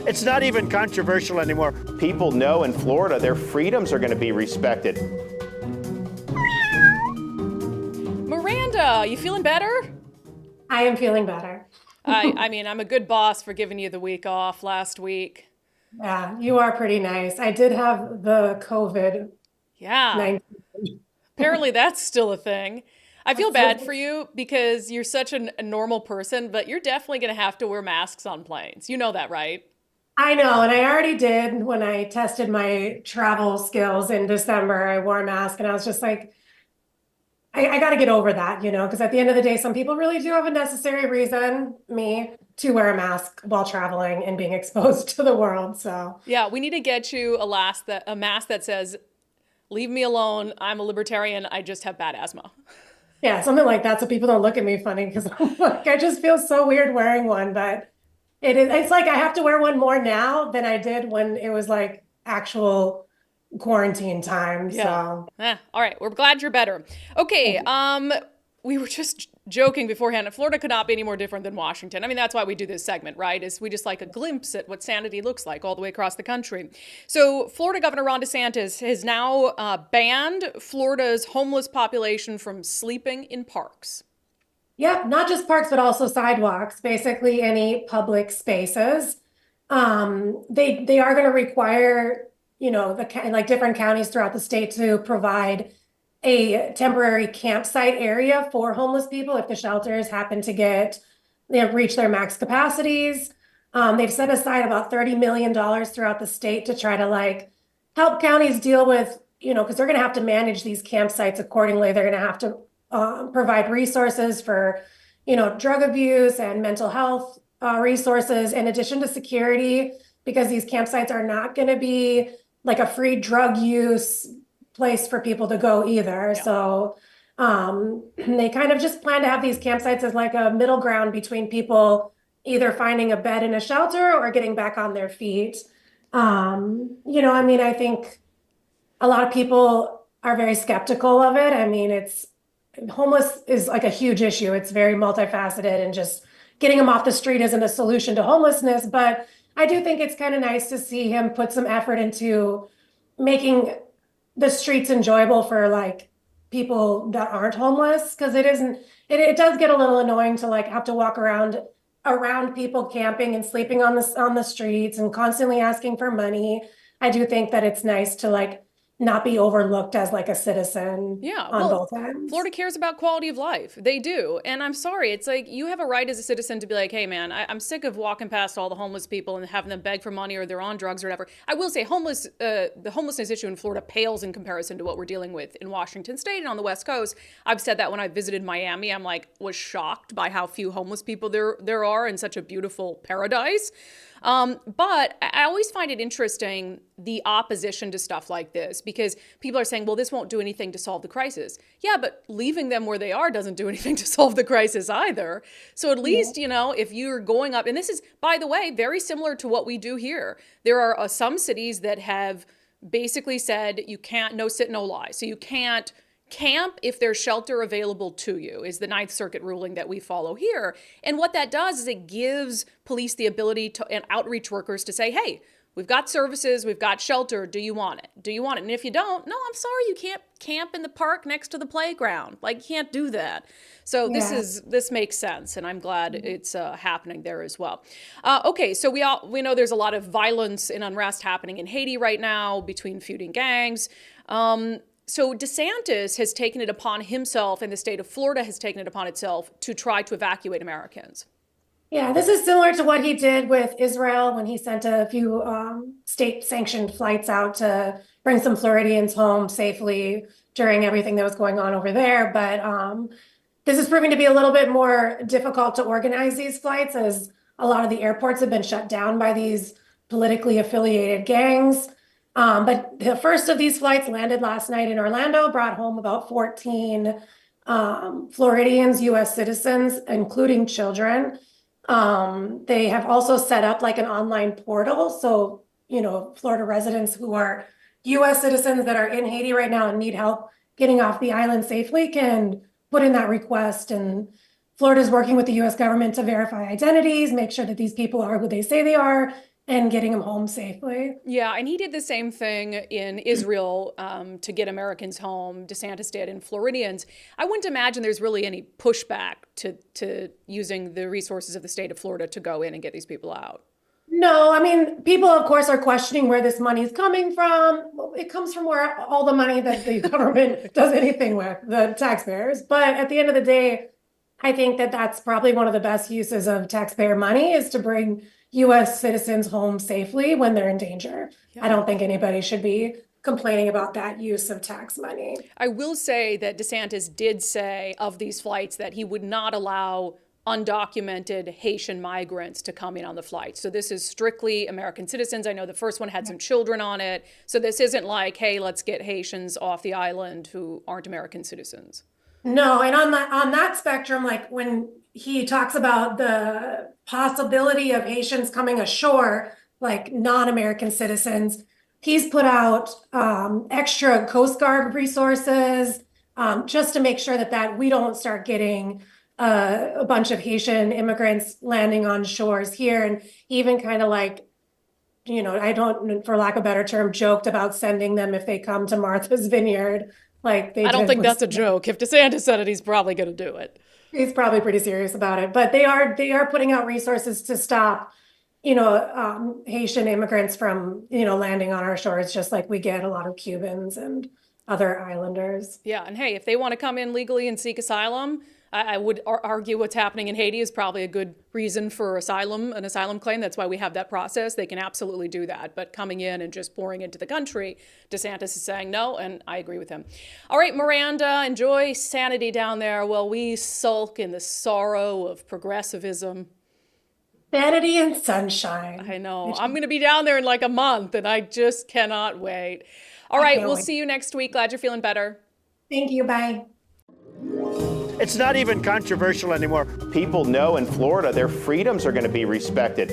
It's not even controversial anymore. People know in Florida their freedoms are going to be respected. Miranda, you feeling better? I am feeling better. I mean, I'm a good boss for giving you the week off last week. Yeah, you are pretty nice. I did have the COVID-19. Yeah. Apparently that's still a thing. I feel bad for you because you're such a normal person, but you're definitely going to have to wear masks on planes. You know that, right? I know, and I already did when I tested my travel skills in December. I wore a mask and I was just like, I got to get over that, because at the end of the day, some people really do have a necessary reason, me, to wear a mask while traveling and being exposed to the world. So yeah, we need to get you a mask that says, "Leave me alone. I'm a libertarian. I just have bad asthma." yeah, something like that, so people don't look at me funny because I just feel so weird wearing one. But it's like I have to wear one more now than I did when it was like actual quarantine time. Yeah. So All right. We're glad you're better. Okay. We were just joking beforehand. Florida could not be any more different than Washington. I mean, that's why we do this segment, right? Is we just like a glimpse at what sanity looks like all the way across the country. So Florida Governor Ron DeSantis has now banned Florida's homeless population from sleeping in parks. yeah, not just parks, but also sidewalks, basically any public spaces. They are going to require, like different counties throughout the state to provide a temporary campsite area for homeless people if the shelters happen to reach their max capacities. They've set aside about $30 million throughout the state to try to like help counties deal with, because they're going to have to manage these campsites accordingly. They're going to have to provide resources for, drug abuse and mental health resources, in addition to security, because these campsites are not going to be like a free drug use place for people to go either. Yeah. So they kind of just plan to have these campsites as like a middle ground between people either finding a bed in a shelter or getting back on their feet. I think a lot of people are very skeptical of it. I mean, homeless is like a huge issue. It's very multifaceted, and just getting them off the street isn't a solution to homelessness. But I do think it's kind of nice to see him put some effort into making the streets enjoyable for like people that aren't homeless, because it does get a little annoying to like have to walk around people camping and sleeping on the streets and constantly asking for money. I do think that it's nice to like not be overlooked as like a citizen on both ends. Florida cares about quality of life. They do. And I'm sorry, it's like you have a right as a citizen to be like, hey man, I'm sick of walking past all the homeless people and having them beg for money or they're on drugs or whatever. I will say the homelessness issue in Florida pales in comparison to what we're dealing with in Washington State and on the West Coast. I've said that when I visited Miami, was shocked by how few homeless people there are in such a beautiful paradise. But I always find it interesting, the opposition to stuff like this, because people are saying, well, this won't do anything to solve the crisis. Yeah, but leaving them where they are doesn't do anything to solve the crisis either. So at least, if you're going up, and this is, by the way, very similar to what we do here. There are some cities that have basically said no sit, no lie. So you can't camp if there's shelter available to you, is the Ninth Circuit ruling that we follow here. And what that does is it gives police the ability and outreach workers to say, hey, we've got services, we've got shelter, do you want it? Do you want it? And if you don't, no, I'm sorry, you can't camp in the park next to the playground. Like, you can't do that. So this makes sense, and I'm glad it's happening there as well. Okay, so we know there's a lot of violence and unrest happening in Haiti right now between feuding gangs. So DeSantis has taken it upon himself, and the state of Florida has taken it upon itself to try to evacuate Americans. Yeah, this is similar to what he did with Israel when he sent a few state-sanctioned flights out to bring some Floridians home safely during everything that was going on over there. But this is proving to be a little bit more difficult to organize these flights, as a lot of the airports have been shut down by these politically affiliated gangs. But the first of these flights landed last night in Orlando, brought home about 14 Floridians, U.S. citizens, including children. They have also set up like an online portal. So, Florida residents who are U.S. citizens that are in Haiti right now and need help getting off the island safely can put in that request. And Florida is working with the U.S. government to verify identities, make sure that these people are who they say they are, and getting them home safely. Yeah, and he did the same thing in Israel to get Americans home. DeSantis did in Floridians. I wouldn't imagine there's really any pushback to using the resources of the state of Florida to go in and get these people out. No, I mean, people, of course, are questioning where this money is coming from. Well, it comes from where all the money that the government does anything with, the taxpayers. But at the end of the day, I think that that's probably one of the best uses of taxpayer money is to bring U.S. citizens home safely when they're in danger. Yeah. I don't think anybody should be complaining about that use of tax money. I will say that DeSantis did say of these flights that he would not allow undocumented Haitian migrants to come in on the flight. So this is strictly American citizens. I know the first one had some children on it. So this isn't like, hey, let's get Haitians off the island who aren't American citizens. No, and on that spectrum, like when he talks about the possibility of Haitians coming ashore, like non-American citizens, he's put out extra Coast Guard resources just to make sure that we don't start getting a bunch of Haitian immigrants landing on shores here, and even kind of like, you know, I don't, for lack of a better term, joked about sending them if they come to Martha's Vineyard. Like they I don't think that's a joke. If DeSantis said it, he's probably going to do it. He's probably pretty serious about it. But they are putting out resources to stop, Haitian immigrants from, landing on our shores, just like we get a lot of Cubans and other islanders. Yeah, and hey, if they want to come in legally and seek asylum, I would argue what's happening in Haiti is probably a good reason for an asylum claim. That's why we have that process. They can absolutely do that. But coming in and just pouring into the country, DeSantis is saying no, and I agree with him. All right, Miranda, enjoy sanity down there while we sulk in the sorrow of progressivism. Sanity and sunshine. I know. I'm going to be down there in like a month, and I just cannot wait. All right, we'll see you next week. Glad you're feeling better. Thank you. Bye. It's not even controversial anymore. People know in Florida their freedoms are going to be respected.